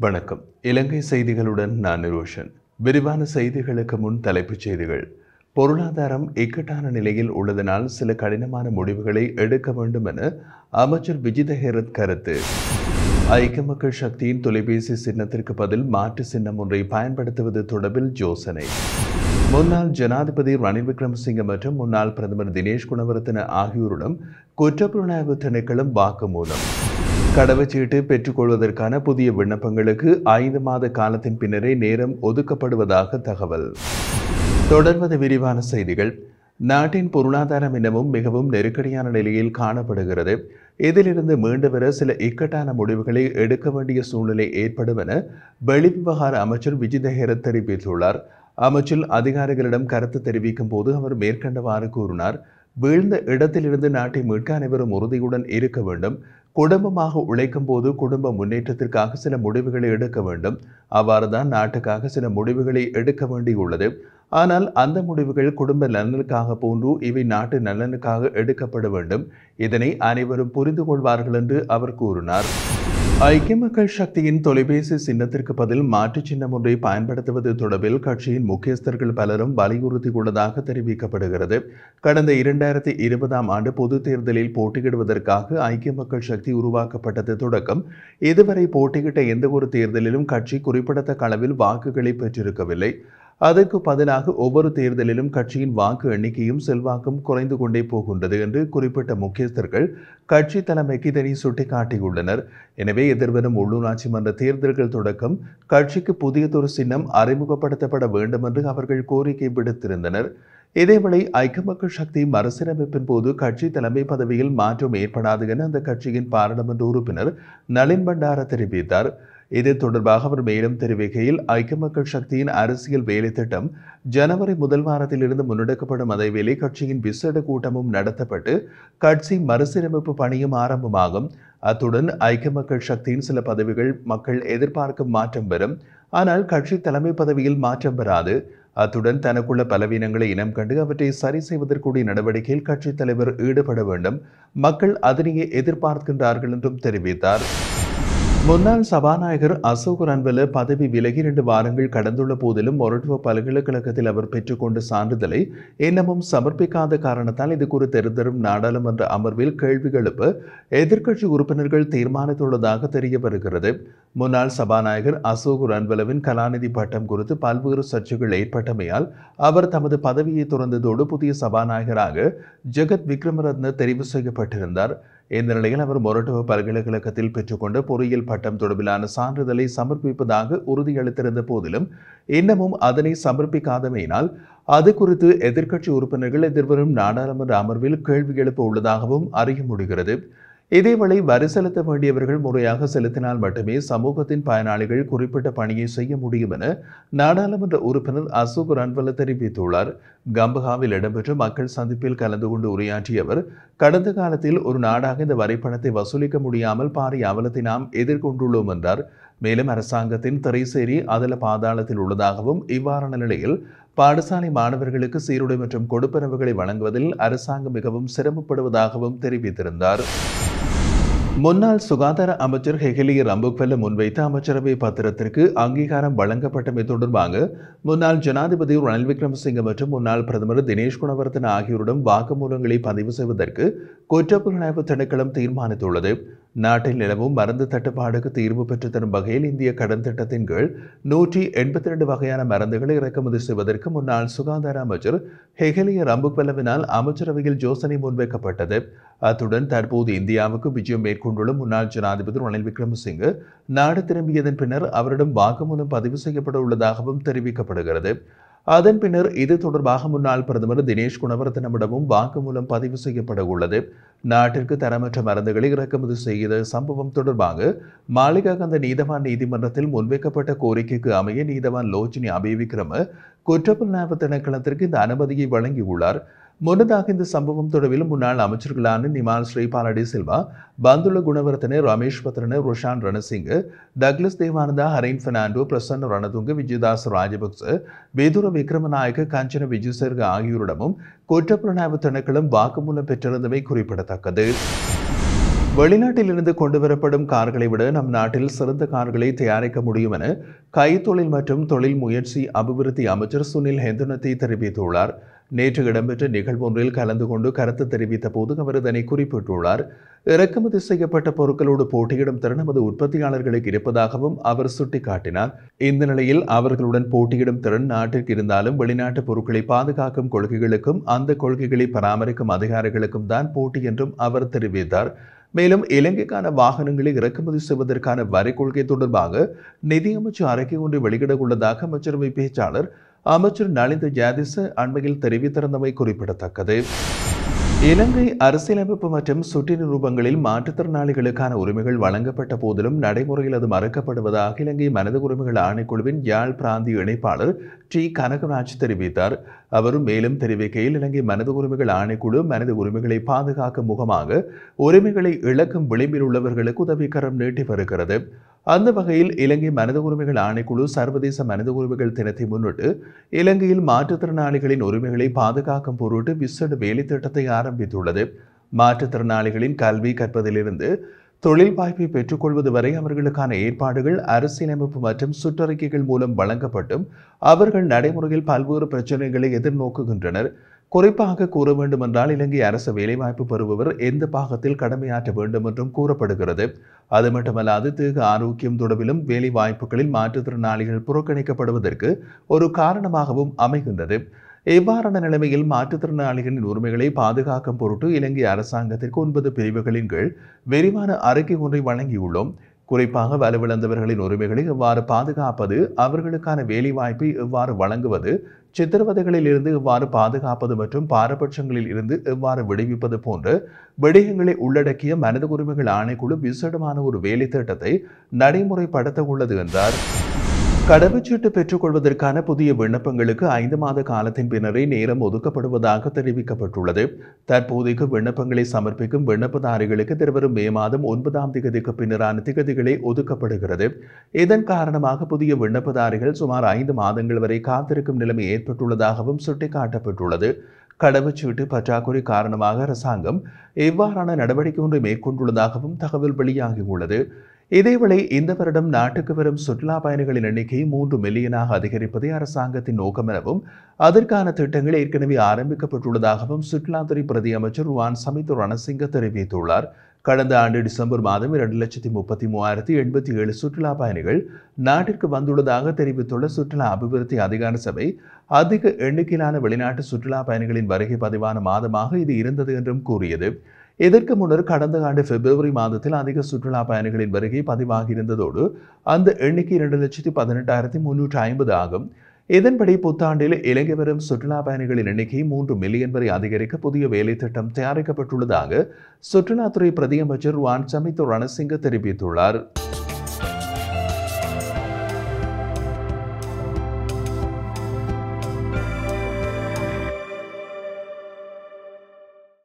வணக்கம். இலங்கை செய்திகளுடன் நான் நிரோஷன். விரிவான செய்திகளுக்கு முன் தலைப்புச் செய்திகள். பொருளாதாரம் இக்கட்டான நிலையில் உள்ளதனால் சில கடினமான முடிவுகளை எடுக்க வேண்டும் என அமைச்சர் விஜித ஹேரத் கருத்து. ஐக்கிய மக்கள் சக்தியின் தொலைபேசி சின்னத்திற்கு பதில் மாற்று சின்னம் ஒன்றை பயன்படுத்துவது தொடர்பில் யோசனை. முன்னாள் ஜனாதிபதி ரணில் விக்ரமசிங்க மற்றும் முன்னாள் பிரதமர் தினேஷ் குணவர்த்தன ஆகியோரிடம் குற்றப்புலனாய்வு திணைக்களம் வாக்குமூலம். கடவுச்சீட்டு பெற்றுக்கொள்வதற்கான புதிய விண்ணப்பங்களுக்கு 5 மாத காலத்தின் பின்னரே நேரம் ஒதுக்கப்படுவதாக தகவல். தொடர்வது விரிவான செய்திகள். நாட்டின் பொருளாதாரம் இன்னமும் மிகவும் நெருக்கடியான நிலையில் காணப்படுகிறது. இதிலிருந்து மீண்டு வர சில இக்கட்டான முடிவுகளை எடுக்க வேண்டிய சூழ்நிலை ஏற்படும் என வெளிவிவகார அமைச்சர் விஜித ஹேரத் தெரிவித்துள்ளார். அமைச்சர் அதிகாரிகளிடம் கருத்து தெரிவிக்கும் போது அவர் மேற்கண்டவாறு கூறினார். வீழ்ந்த இடத்திலிருந்து நாட்டை மீட்க அனைவரும் உறுதியுடன் இருக்க வேண்டும். குடும்பமாக உழைக்கும் போது குடும்ப முன்னேற்றத்திற்காக சில முடிவுகளை எடுக்க வேண்டும். அவ்வாறுதான் நாட்டுக்காக சில முடிவுகளை எடுக்க வேண்டியுள்ளது. ஆனால் அந்த முடிவுகள் குடும்ப நலனுக்காக போன்று இவை நாட்டு நலனுக்காக எடுக்கப்பட வேண்டும். இதனை அனைவரும் புரிந்து கொள்வார்கள் என்று அவர் கூறினார். ஐக்கிய மக்கள் சக்தியின் தொலைபேசி சின்னத்திற்கு பதில் மாற்று சின்னம் ஒன்றை பயன்படுத்துவது தொடர்பில் கட்சியின் முக்கியஸ்தர்கள் பலரும் வலியுறுத்தியுள்ளதாக தெரிவிக்கப்படுகிறது. கடந்த 2020ஆம் ஆண்டு பொதுத் தேர்தலில் போட்டியிடுவதற்காக ஐக்கிய மக்கள் சக்தி உருவாக்கப்பட்டது தொடக்கம் இதுவரை போட்டியிட்ட எந்தவொரு தேர்தலிலும் கட்சி குறிப்பிடத்தக்க அளவில் வாக்குகளை பெற்றிருக்கவில்லை. அதற்கு பதிலாக ஒவ்வொரு தேர்தலிலும் கட்சியின் வாக்கு எண்ணிக்கையும் செல்வாக்கும் குறைந்து கொண்டே போகின்றது என்று குறிப்பிட்ட முக்கியஸ்தர்கள் கட்சி தலைமைக்கு இதனை சுட்டிக்காட்டியுள்ளனர். எனவே எதிர்வரும் உள்ளூராட்சி மன்ற தேர்தல்கள் தொடக்கம் கட்சிக்கு புதியதொரு சின்னம் அறிமுகப்படுத்தப்பட வேண்டும் என்று அவர்கள் கோரிக்கை விடுத்திருந்தனர். இதேவேளை ஐக்கிய மக்கள் சக்தி மறுசீரமைப்பின் போது கட்சி தலைமை பதவியில் மாற்றம் ஏற்படாது என அந்த கட்சியின் பாராளுமன்ற உறுப்பினர் நளின் பண்டார தெரிவித்தார். இது தொடர்பாக அவர் மேலும் தெரிவிக்கையில், ஐக்கிய மக்கள் சக்தியின் அரசியல் வேலை திட்டம் ஜனவரி முதல் வாரத்திலிருந்து முன்னெடுக்கப்படும். அதேவேளை கட்சியின் விசேட கூட்டமும் நடத்தப்பட்டு கட்சி மறுசீரமைப்பு பணியும் ஆரம்பமாகும். அத்துடன் ஐக்கிய மக்கள் சக்தியின் சில பதவிகள் மக்கள் எதிர்பார்க்கும் மாற்றம் பெறும். ஆனால் கட்சி தலைமை பதவியில் மாற்றம் பெறாது. அத்துடன் தனக்குள்ள பலவீனங்களை இனம் கண்டு அவற்றை சரி செய்வதற்குரிய நடவடிக்கையில் கட்சித் தலைவர் ஈடுபட வேண்டும். மக்கள் அதனையே எதிர்பார்க்கின்றார்கள் என்றும் தெரிவித்தார். முன்னாள் சபாநாயகர் அசோக் ரன்வல பதவி விலகி 2 வாரங்கள் கடந்துள்ள போதிலும் மொரட்டுவ பல்கலைக்கழகத்தில் அவர் பெற்றுக்கொண்ட சான்றிதழை இன்னமும் சமர்ப்பிக்காத காரணத்தால் இது குறித்து எதிர்வரும் நாடாளுமன்ற அமர்வில் கேள்வி எழுப்ப எதிர்க்கட்சி உறுப்பினர்கள் தீர்மானித்துள்ளதாக தெரிய வருகிறது. முன்னாள் சபாநாயகர் அசோக் ரன்வலவின் கலாநிதி பட்டம் குறித்து பல்வேறு சர்ச்சைகள் ஏற்பட்டமையால் அவர் தமது பதவியை துறந்ததோடு புதிய சபாநாயகராக ஜெகத் விக்ரமரத்ன தெரிவு செய்யப்பட்டிருந்தார். இந்த நிலையில் அவர் மொரட்டுவ பல்கலைக்கழகத்தில் பெற்றுக்கொண்ட பொறியியல் பட்டம் தொடர்பிலான சான்றிதழை சமர்ப்பிப்பதாக உறுதியளித்திருந்த போதிலும் இன்னமும் அதனை சமர்ப்பிக்காதமையினால் அது குறித்து எதிர்க்கட்சி உறுப்பினர்கள் எதிர்வரும் நாடாளுமன்ற அமர்வில் கேள்வி எழுப்ப உள்ளதாகவும் அறிய முடிகிறது. இதேவேளை வரி செலுத்த வேண்டியவர்கள் முறையாக செலுத்தினால் மட்டுமே சமூகத்தின் பயனாளிகள் குறிப்பிட்ட பணியை செய்ய முடியும் என நாடாளுமன்ற உறுப்பினர் அசோக் ரன்வல தெரிவித்துள்ளார். கம்பஹாவில் இடம்பெற்ற மக்கள் சந்திப்பில் கலந்து கொண்டு உரையாற்றிய அவர், கடந்த காலத்தில் ஒரு நாடாக இந்த வரிப்பணத்தை வசூலிக்க முடியாமல் பாரிய அவலத்தை நாம் எதிர்கொண்டுள்ளோம் என்றார். மேலும் அரசாங்கத்தின் திரைசேரி அதல பாதாளத்தில் உள்ளதாகவும் இவ்வாறான நிலையில் பாடசாலை மாணவர்களுக்கு சீருடை மற்றும் கொடுப்பனவுகளை வழங்குவதில் அரசாங்கம் மிகவும் சிரமப்படுவதாகவும் தெரிவித்திருந்தார். முன்னாள் சுகாதார அமைச்சர் ஹெகலிய ரம்புக்வெல்ல முன்வைத்த அமைச்சரவை பத்திரத்திற்கு அங்கீகாரம் வழங்கப்பட்டமை தொடர்பாக முன்னாள் ஜனாதிபதி ரணில் விக்ரமசிங்க மற்றும் முன்னாள் பிரதமர் தினேஷ் குணவர்த்தன ஆகியோரிடம் வாக்குமூலங்களை பதிவு செய்வதற்கு குற்றப்புலனாய்வு திணைக்களம் தீர்மானித்துள்ளது. நாட்டில் நிலவும் மருந்து தட்டுப்பாடுக்கு தீர்வு பெற்றுத்தரும் வகையில் இந்திய கடன் திட்டத்தின் கீழ் 182 வகையான மருந்துகளை இறக்குமதி செய்வதற்கு முன்னாள் சுகாதார அமைச்சர் ஹெகலிய ரம்புக்வெல்லவினால் அமைச்சரவையில் யோசனை முன்வைக்கப்பட்டது. அத்துடன் தற்போது இந்தியாவுக்கு விஜயம் மேற்கொண்டுள்ள முன்னாள் ஜனாதிபதி ரணில் விக்ரமசிங்க நாடு திரும்பியதன் பின்னர் அவரிடம் வாக்குமூலம் பதிவு செய்யப்பட உள்ளதாகவும் தெரிவிக்கப்படுகிறது. அதன் பின்னர் இது தொடர்பாக முன்னாள் பிரதமர் தினேஷ் குணவர்த்தனமிடமும் வாக்குமூலம் பதிவு செய்யப்பட உள்ளது. நாட்டிற்கு தரமற்ற மருந்துகளை இறக்குமதி செய்த சம்பவம் தொடர்பாக மாளிகாகந்த நீதவான் நீதிமன்றத்தில் முன்வைக்கப்பட்ட கோரிக்கைக்கு அமைய நீதவான் லோச்சினி அபேவிக்ரம குற்றப்புலனாய்வு திணைக்களத்திற்கு இந்த அனுமதியை வழங்கியுள்ளார். முன்னதாக இந்த சம்பவம் தொடர்பில் முன்னாள் அமைச்சர்களான நிமால் ஸ்ரீபாலடி சில்வா, பந்துல குணவர்த்தன, ரமேஷ் பத்ரன, ருஷான் ரணசிங்க, டக்ளஸ் தேவானந்தா, ஹரைன் பெர்னாண்டோ, பிரசன்ன ரணதுங்க, விஜயதாஸ் ராஜபக்ச, வேதுர விக்ரமநாயக்க, கஞ்சன விஜயசர்க ஆகியோரிடமும் குற்றப்புலனாய்வு திணைக்களம் வாக்குமூலம் பெற்றிருந்தமை குறிப்பிடத்தக்கது. வெளிநாட்டிலிருந்து கொண்டுவரப்படும் கார்களை விட நம் நாட்டில் சிறந்த கார்களை தயாரிக்க முடியும் என கைத்தொழில் மற்றும் தொழில் முயற்சி அபிவிருத்தி அமைச்சர் சுனில் ஹெந்துனத்தி தெரிவித்துள்ளார். நேற்று இடம்பெற்ற நிகழ்வொன்றில் கலந்து கொண்டு கருத்து தெரிவித்த போது அவர் இதனை குறிப்பிட்டுள்ளார். இறக்குமதி செய்யப்பட்ட பொருட்களோடு போட்டியிடும் திறன் நமது உற்பத்தியாளர்களுக்கு இருப்பதாகவும் அவர் சுட்டிக்காட்டினார். இந்த நிலையில் அவர்களுடன் போட்டியிடும் திறன் நாட்டிற்கு இருந்தாலும் வெளிநாட்டு பொருட்களை பாதுகாக்கும் கொள்கைகளுக்கும் அந்த கொள்கைகளை பராமரிக்கும் அதிகாரிகளுக்கும் தான் போட்டி என்றும் அவர் தெரிவித்தார். மேலும் இலங்கைக்கான வாகனங்களை இறக்குமதி செய்வதற்கான வரி கொள்கை தொடர்பாக நிதியமைச்சு அறிக்கை ஒன்றை வெளியிட உள்ளதாக அமைச்சரவை பேச்சாளர் அமைச்சர் நலிந்த ஜாதிச அண்மையில் தெரிவித்திருந்தமை குறிப்பிடத்தக்கது. இலங்கை அரசியலமைப்பு மற்றும் சுட்டி நிரூபங்களில் மாற்றுத்திறனாளிகளுக்கான உரிமைகள் வழங்கப்பட்ட போதிலும் நடைமுறையில் அது மறுக்கப்படுவதாக இலங்கை மனித உரிமைகள் ஆணைக்குழுவின் யாழ் பிராந்திய இணைப்பாளர் டி கனகராஜ் தெரிவித்தார். அவர் மேலும் தெரிவிக்கையில் இலங்கை மனித உரிமைகள் ஆணைக்குழு மனித உரிமைகளை பாதுகாக்கும் முகமாக உரிமைகளை இழக்கும் விளிம்பில் உள்ளவர்களுக்கு உதவிக்கரம் நீட்டி வருகிறது. அந்த வகையில் இலங்கை மனித உரிமைகள் ஆணைக்குழு சர்வதேச மனித உரிமைகள் தினத்தை முன்னிட்டு இலங்கையில் மாற்றுத்திறனாளிகளின் உரிமைகளை பாதுகாக்கும் பொருட்டு விசேட வேலை திட்டத்தை ஆரம்பித்துள்ளது. மாற்றுத்திறனாளிகளின் கல்வி கற்பதிலிருந்து தொழில் வாய்ப்பை பெற்றுக்கொள்வது வரை அவர்களுக்கான ஏற்பாடுகள் அரசியலமைப்பு மற்றும் சுற்றறிக்கைகள் மூலம் வழங்கப்பட்டும் அவர்கள் நடைமுறையில் பல்வேறு பிரச்சனைகளை எதிர்நோக்குகின்றனர். குறிப்பாக கூற வேண்டுமென்றால் இலங்கை அரசு வேலைவாய்ப்பு பெறுபவர் எந்த பாகத்தில் கடமையாற்ற வேண்டும் என்றும் கூறப்படுகிறது. அது மட்டுமல்லாது தேக ஆரோக்கியம் தொடர்பிலும் வேலை வாய்ப்புகளில் மாற்றுத்திறனாளிகள் புறக்கணிக்கப்படுவதற்கு ஒரு காரணமாகவும் அமைகின்றது. இவ்வாறான நிலைமையில் மாற்றுத்திறனாளிகளின் உரிமைகளை பாதுகாக்கும் பொருட்டு இலங்கை அரசாங்கத்திற்கு 9 பிரிவுகளின் கீழ் விரிவான அறிக்கை ஒன்றை வழங்கியுள்ளோம். குறிப்பாக வலுவிழந்தவர்களின் உரிமைகளை எவ்வாறு பாதுகாப்பது, அவர்களுக்கான வேலைவாய்ப்பை எவ்வாறு வழங்குவது, சித்திரவதைகளில் இருந்து எவ்வாறு பாதுகாப்பது மற்றும் பாரபட்சங்களில் இருந்து எவ்வாறு விடுவிப்பது போன்ற விடயங்களை உள்ளடக்கிய மனித உரிமைகள் ஆணைக்குழு விசேடமான ஒரு வேலை திட்டத்தை நடைமுறைப்படுத்த உள்ளது என்றார். கடவுச்சீட்டு பெற்றுக்கொள்வதற்கான புதிய விண்ணப்பங்களுக்கு 5 மாத காலத்தின் பின்னரே நேரம் ஒதுக்கப்படுவதாக தெரிவிக்கப்பட்டுள்ளது. தற்போதைக்கு விண்ணப்பங்களை சமர்ப்பிக்கும் விண்ணப்பதாரிகளுக்கு எதிர்வரும் மே மாதம் 9ஆம் தேதிக்கு பின்னரான திகதிகளே ஒதுக்கப்படுகிறது. இதன் காரணமாக புதிய விண்ணப்பதாரிகள் சுமார் 5 மாதங்கள் வரை காத்திருக்கும் நிலைமை ஏற்பட்டுள்ளதாகவும் சுட்டிக்காட்டப்பட்டுள்ளது. கடவுச்சீட்டு பற்றாக்குறை காரணமாக அரசாங்கம் இவ்வாறான நடவடிக்கை ஒன்றை மேற்கொண்டுள்ளதாகவும் தகவல் வெளியாகியுள்ளது. இதேவேளை இந்த வருடம் நாட்டுக்கு வரும் சுற்றுலா பயணிகளின் எண்ணிக்கை 3 மில்லியனாக அதிகரிப்பதே அரசாங்கத்தின் நோக்கம் எனவும் அதற்கான திட்டங்கள் ஏற்கனவே ஆரம்பிக்கப்பட்டுள்ளதாகவும் சுற்றுலாத்துறை பிரதி அமைச்சர் ருவான் சமித் ரணசிங்க தெரிவித்துள்ளார். கடந்த ஆண்டு டிசம்பர் மாதம் 2,33,087 சுற்றுலா பயணிகள் நாட்டிற்கு வந்துள்ளதாக தெரிவித்துள்ள சுற்றுலா அபிவிருத்தி அதிகார சபை அதிக எண்ணிக்கையிலான வெளிநாட்டு சுற்றுலா பயணிகளின் வருகை பதிவான மாதமாக இது இருந்தது என்றும் கூறியது. இதற்கு முன்னர் கடந்த ஆண்டு பிப்ரவரி மாதத்தில் அதிக சுற்றுலா பயணிகளின் வருகை பதிவாகியிருந்ததோடு அந்த எண்ணிக்கை 2,18,350 ஆகும். இதன்படி புத்தாண்டில் இலங்கை வரும் சுற்றுலா பயணிகளின் எண்ணிக்கை 3 மில்லியன் வரை அதிகரிக்க புதிய வேலை திட்டம் தயாரிக்கப்பட்டுள்ளதாக சுற்றுலாத்துறை பிரதி அமைச்சர் ருவான் சமித் ரணசிங்க தெரிவித்துள்ளார்.